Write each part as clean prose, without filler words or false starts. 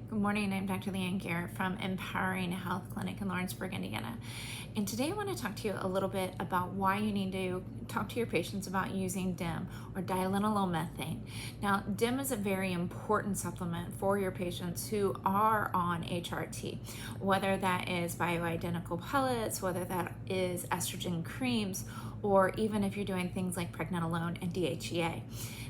Good morning, I'm Dr. Leanne Garrett from Empowering Health Clinic in Lawrenceburg, Indiana. And today I want to talk to you a little bit about why you need to talk to your patients about using DIM or dialynylomethane. Now, DIM is a very important supplement for your patients who are on HRT, whether that is bioidentical pellets, whether that is estrogen creams, or even if you're doing things like pregnenolone and DHEA.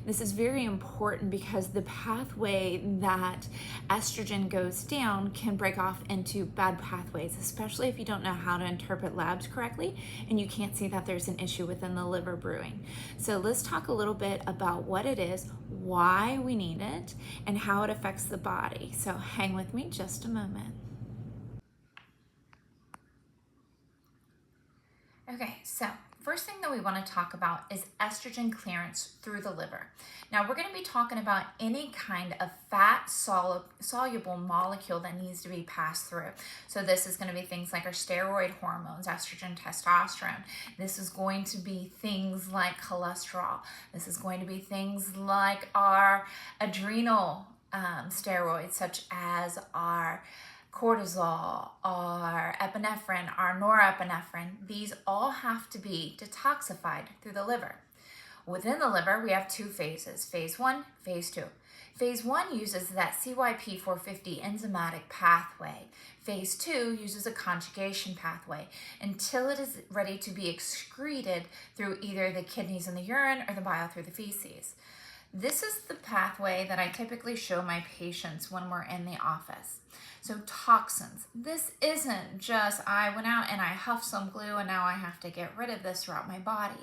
This is very important because the pathway that estrogen goes down can break off into bad pathways, especially if you don't know how to interpret labs correctly and you can't see that there's an issue within the liver brewing. So let's talk a little bit about what it is, why we need it, and how it affects the body. So hang with me just a moment. Okay, so first thing that we want to talk about is estrogen clearance through the liver. Now we're going to be talking about any kind of fat soluble molecule that needs to be passed through. So this is going to be things like our steroid hormones, estrogen, testosterone. This is going to be things like cholesterol. This is going to be things like our adrenal steroids, such as our cortisol, our epinephrine, our norepinephrine. These all have to be detoxified through the liver. Within the liver, we have two phases, phase 1, phase 2. Phase 1 uses that CYP450 enzymatic pathway. Phase 2 uses a conjugation pathway until it is ready to be excreted through either the kidneys in the urine or the bile through the feces. This is the pathway that I typically show my patients when we're in the office. So toxins, this isn't just I went out and I huffed some glue and now I have to get rid of this throughout my body.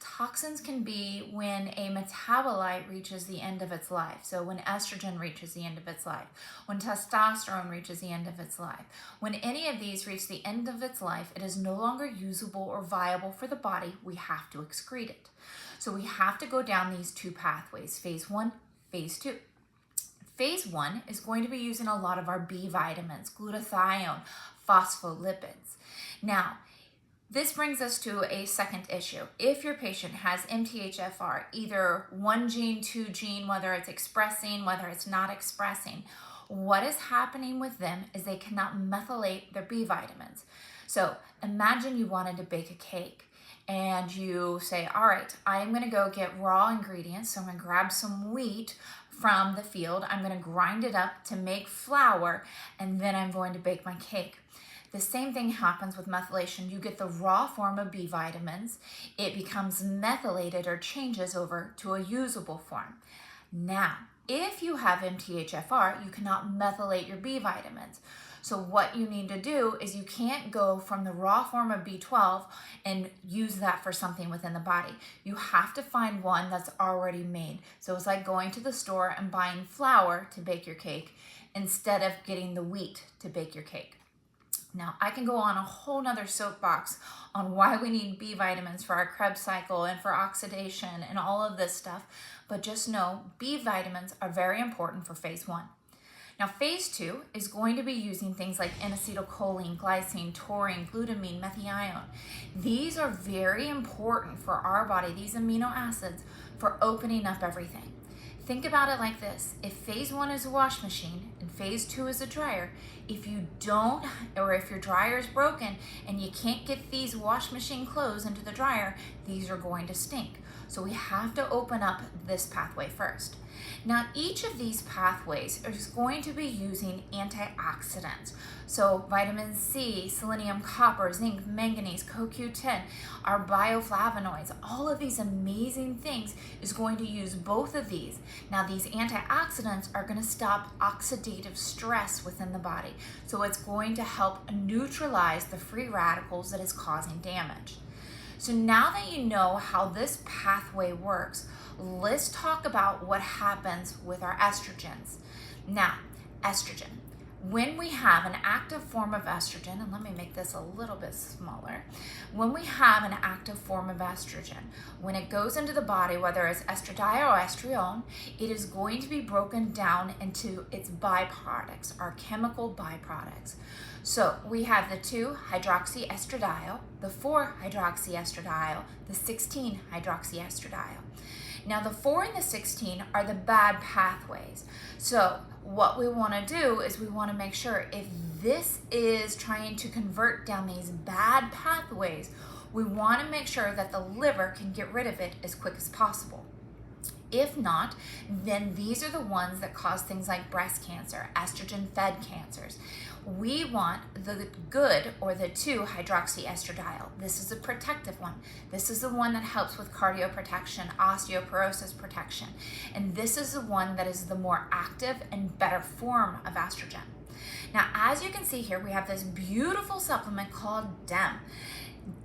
Toxins can be when a metabolite reaches the end of its life. So when estrogen reaches the end of its life, when testosterone reaches the end of its life. When any of these reach the end of its life, it is no longer usable or viable for the body. We have to excrete it. So we have to go down these two pathways, phase 1, phase 2. Phase 1 is going to be using a lot of our B vitamins, glutathione, phospholipids. Now, this brings us to a second issue. If your patient has MTHFR, either one gene, two gene, whether it's expressing, whether it's not expressing, what is happening with them is they cannot methylate their B vitamins. So imagine you wanted to bake a cake and you say, all right, I'm going to go get raw ingredients. So I'm going to grab some wheat from the field. I'm going to grind it up to make flour, and then I'm going to bake my cake. The same thing happens with methylation. You get the raw form of B vitamins. It becomes methylated or changes over to a usable form. Now, if you have MTHFR, you cannot methylate your B vitamins. So what you need to do is you can't go from the raw form of B12 and use that for something within the body. You have to find one that's already made. So it's like going to the store and buying flour to bake your cake instead of getting the wheat to bake your cake. Now, I can go on a whole nother soapbox on why we need B vitamins for our Krebs cycle and for oxidation and all of this stuff, but just know B vitamins are very important for phase 1. Now, phase 2 is going to be using things like N-acetylcholine, glycine, taurine, glutamine, methionine. These are very important for our body, these amino acids, for opening up everything. Think about it like this. If phase 1 is a wash machine and phase 2 is a dryer, if you don't, or if your dryer is broken and you can't get these wash machine clothes into the dryer, these are going to stink. So we have to open up this pathway first. Now, each of these pathways is going to be using antioxidants. So vitamin C, selenium, copper, zinc, manganese, CoQ10, our bioflavonoids, all of these amazing things is going to use both of these. Now, these antioxidants are going to stop oxidative stress within the body. So it's going to help neutralize the free radicals that is causing damage. So now that you know how this pathway works, let's talk about what happens with our estrogens. Now, estrogen. When we have an active form of estrogen, and let me make this a little bit smaller. When we have an active form of estrogen, when it goes into the body, whether it's estradiol or estriol, it is going to be broken down into its byproducts, our chemical byproducts. So we have the 2-hydroxyestradiol, the 4-hydroxyestradiol, the 16-hydroxyestradiol. Now the 4 and the 16 are the bad pathways. So what we want to do is we want to make sure if this is trying to convert down these bad pathways, we want to make sure that the liver can get rid of it as quick as possible. If not, then these are the ones that cause things like breast cancer, estrogen-fed cancers. We want the good, or the 2-hydroxyestradiol. This is a protective one. This is the one that helps with cardioprotection, osteoporosis protection. And this is the one that is the more active and better form of estrogen. Now, as you can see here, we have this beautiful supplement called DEM.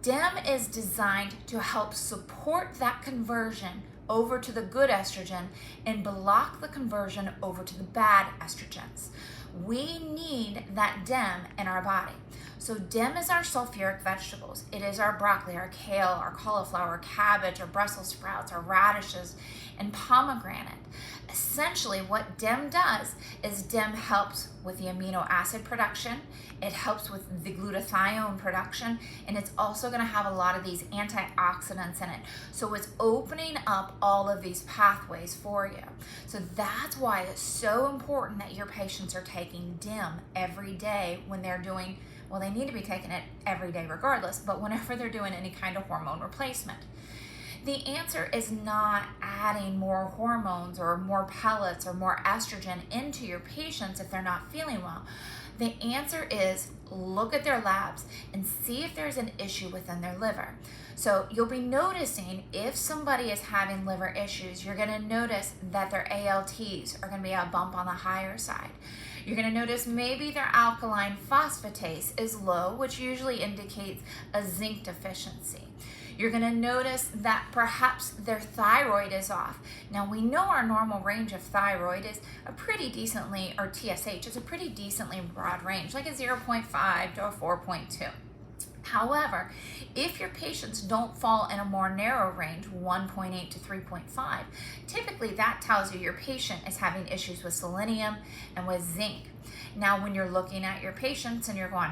DEM is designed to help support that conversion over to the good estrogen and block the conversion over to the bad estrogens. We need that DEM in our body. So DEM is our sulfuric vegetables. It is our broccoli, our kale, our cauliflower, cabbage, our Brussels sprouts, our radishes, and pomegranate. Essentially, what DEM does is DEM helps with the amino acid production, it helps with the glutathione production, and it's also going to have a lot of these antioxidants in it. So it's opening up all of these pathways for you. So that's why it's so important that your patients are taking DEM every day when they're doing, well, they need to be taking it every day regardless, but whenever they're doing any kind of hormone replacement. The answer is not adding more hormones or more pellets or more estrogen into your patients if they're not feeling well. The answer is look at their labs and see if there's an issue within their liver. So you'll be noticing if somebody is having liver issues, you're going to notice that their ALTs are going to be a bump on the higher side. You're going to notice maybe their alkaline phosphatase is low, which usually indicates a zinc deficiency. You're going to notice that perhaps their thyroid is off. Now we know our normal range of thyroid is a pretty decently, or TSH is a pretty decently broad range, like a 0.5 to a 4.2. However, if your patients don't fall in a more narrow range, 1.8 to 3.5, typically that tells you your patient is having issues with selenium and with zinc. Now, when you're looking at your patients and you're going,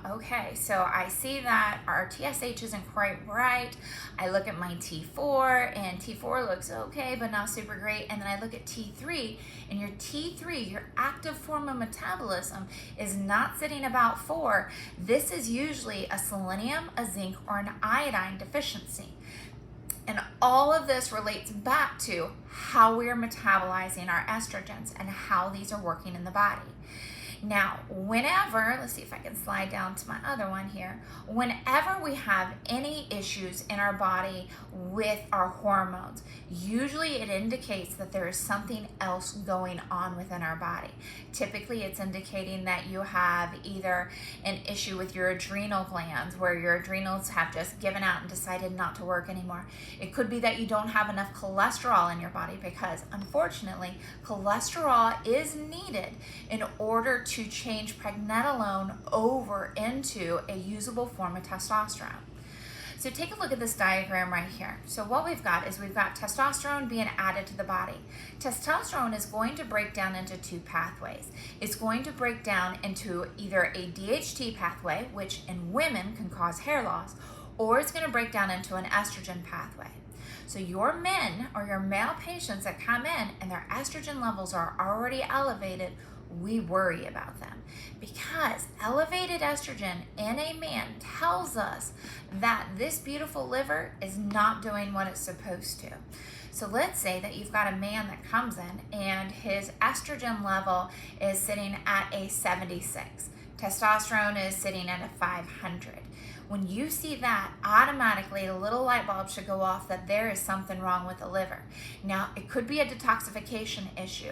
okay, so I see that our TSH isn't quite right. I look at my T4 and T4 looks okay, but not super great. And then I look at T3 and your T3, your active form of metabolism, is not sitting about 4. This is usually a selenium, a zinc, or an iodine deficiency. And all of this relates back to how we are metabolizing our estrogens and how these are working in the body. Now, whenever, let's see if I can slide down to my other one here, whenever we have any issues in our body with our hormones, usually it indicates that there is something else going on within our body. Typically, it's indicating that you have either an issue with your adrenal glands, where your adrenals have just given out and decided not to work anymore. It could be that you don't have enough cholesterol in your body, because unfortunately, cholesterol is needed in order to change pregnenolone over into a usable form of testosterone. So take a look at this diagram right here. So what we've got is we've got testosterone being added to the body. Testosterone is going to break down into 2 pathways. It's going to break down into either a DHT pathway, which in women can cause hair loss, or it's going to break down into an estrogen pathway. So your men or your male patients that come in and their estrogen levels are already elevated, we worry about them, because elevated estrogen in a man tells us that this beautiful liver is not doing what it's supposed to. So let's say that you've got a man that comes in and his estrogen level is sitting at a 76. Testosterone is sitting at a 500. When you see that, automatically a little light bulb should go off that there is something wrong with the liver. Now, it could be a detoxification issue,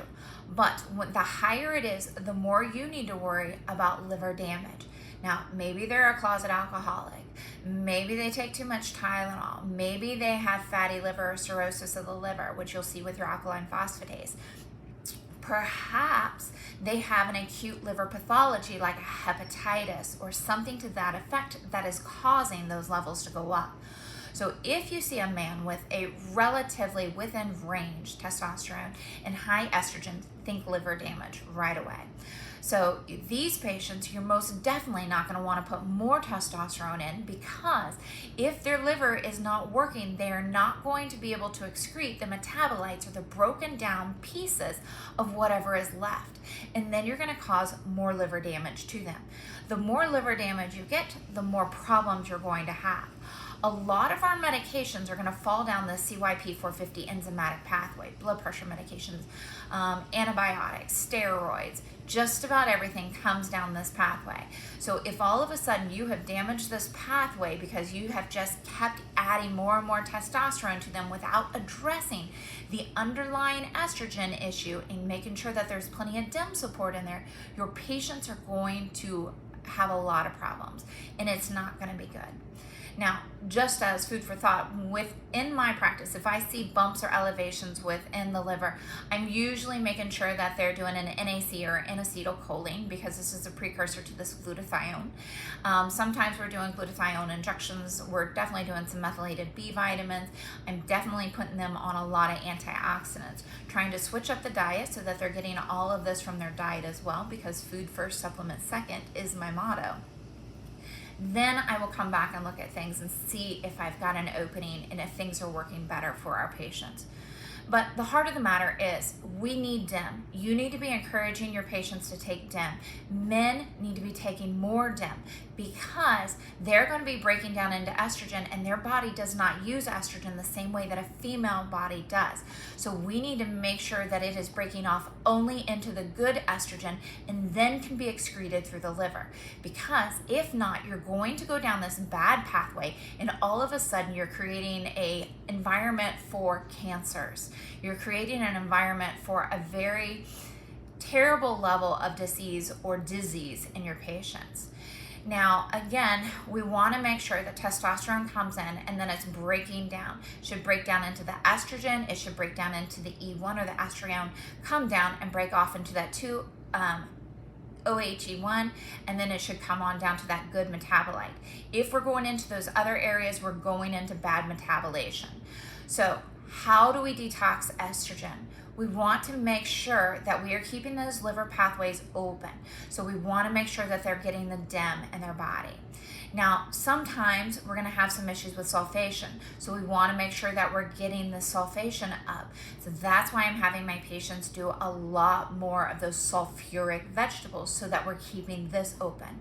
but the higher it is, the more you need to worry about liver damage. Now, maybe they're a closet alcoholic. Maybe they take too much Tylenol. Maybe they have fatty liver or cirrhosis of the liver, which you'll see with your alkaline phosphatase. Perhaps they have an acute liver pathology like a hepatitis or something to that effect that is causing those levels to go up. So if you see a man with a relatively within range testosterone and high estrogen, think liver damage right away. So these patients, you're most definitely not going to want to put more testosterone in, because if their liver is not working, they are not going to be able to excrete the metabolites or the broken down pieces of whatever is left. And then you're going to cause more liver damage to them. The more liver damage you get, the more problems you're going to have. A lot of our medications are going to fall down the CYP450 enzymatic pathway, blood pressure medications, antibiotics, steroids, just about everything comes down this pathway. So if all of a sudden you have damaged this pathway because you have just kept adding more and more testosterone to them without addressing the underlying estrogen issue and making sure that there's plenty of DEM support in there, your patients are going to have a lot of problems, and it's not going to be good. Now, just as food for thought, within my practice, if I see bumps or elevations within the liver, I'm usually making sure that they're doing an NAC or N-acetylcholine, because this is a precursor to this glutathione. Sometimes we're doing glutathione injections. We're definitely doing some methylated B vitamins. I'm definitely putting them on a lot of antioxidants, trying to switch up the diet so that they're getting all of this from their diet as well, because food first, supplement second is my motto. Then I will come back and look at things and see if I've got an opening and if things are working better for our patients. But the heart of the matter is, we need DEM. You need to be encouraging your patients to take DEM. Men need to be taking more DEM, because they're going to be breaking down into estrogen, and their body does not use estrogen the same way that a female body does. So we need to make sure that it is breaking off only into the good estrogen and then can be excreted through the liver. Because if not, you're going to go down this bad pathway, and all of a sudden you're creating an environment for cancers. You're creating an environment for a very terrible level of disease or disease in your patients. Now, again, we want to make sure that testosterone comes in and then it's breaking down. It should break down into the estrogen. It should break down into the E1 or the estrone, come down and break off into that 2-OHE1, and then it should come on down to that good metabolite. If we're going into those other areas, we're going into bad metabolization. So how do we detox estrogen? We want to make sure that we are keeping those liver pathways open. So we want to make sure that they're getting the DEM in their body. Now, sometimes we're going to have some issues with sulfation. So we want to make sure that we're getting the sulfation up. So that's why I'm having my patients do a lot more of those sulfuric vegetables, so that we're keeping this open.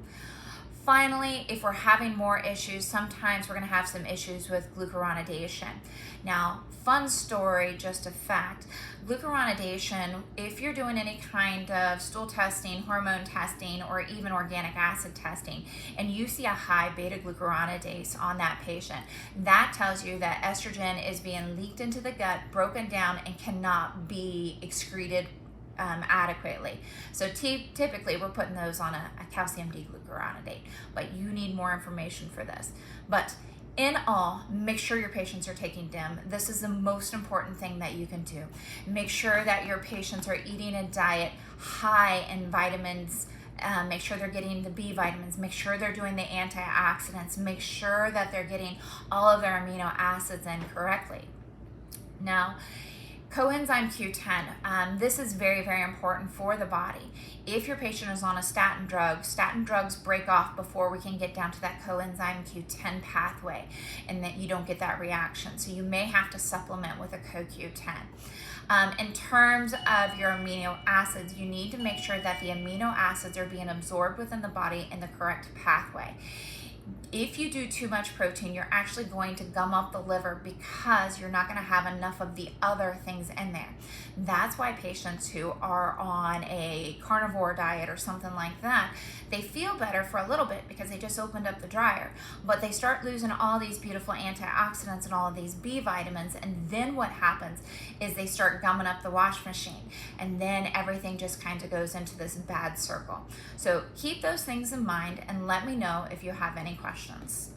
Finally, if we're having more issues, sometimes we're going to have some issues with glucuronidation. Now, fun story, just a fact, glucuronidation, if you're doing any kind of stool testing, hormone testing, or even organic acid testing, and you see a high beta-glucuronidase on that patient, that tells you that estrogen is being leaked into the gut, broken down, and cannot be excreted adequately. So typically we're putting those on a calcium D-glucuronidate, but you need more information for this. But in all, make sure your patients are taking DEM. This is the most important thing that you can do. Make sure that your patients are eating a diet high in vitamins. Make sure they're getting the B vitamins. Make sure they're doing the antioxidants. Make sure that they're getting all of their amino acids in correctly. Now, coenzyme Q10, this is very, very important for the body. If your patient is on a statin drugs break off before we can get down to that coenzyme Q10 pathway, and that you don't get that reaction. So you may have to supplement with a CoQ10. In terms of your amino acids, you need to make sure that the amino acids are being absorbed within the body in the correct pathway. If you do too much protein, you're actually going to gum up the liver, because you're not going to have enough of the other things in there. That's why patients who are on a carnivore diet or something like that, they feel better for a little bit because they just opened up the dryer, but they start losing all these beautiful antioxidants and all of these B vitamins, and then what happens is they start gumming up the wash machine, and then everything just kind of goes into this bad circle. So keep those things in mind and let me know if you have any questions.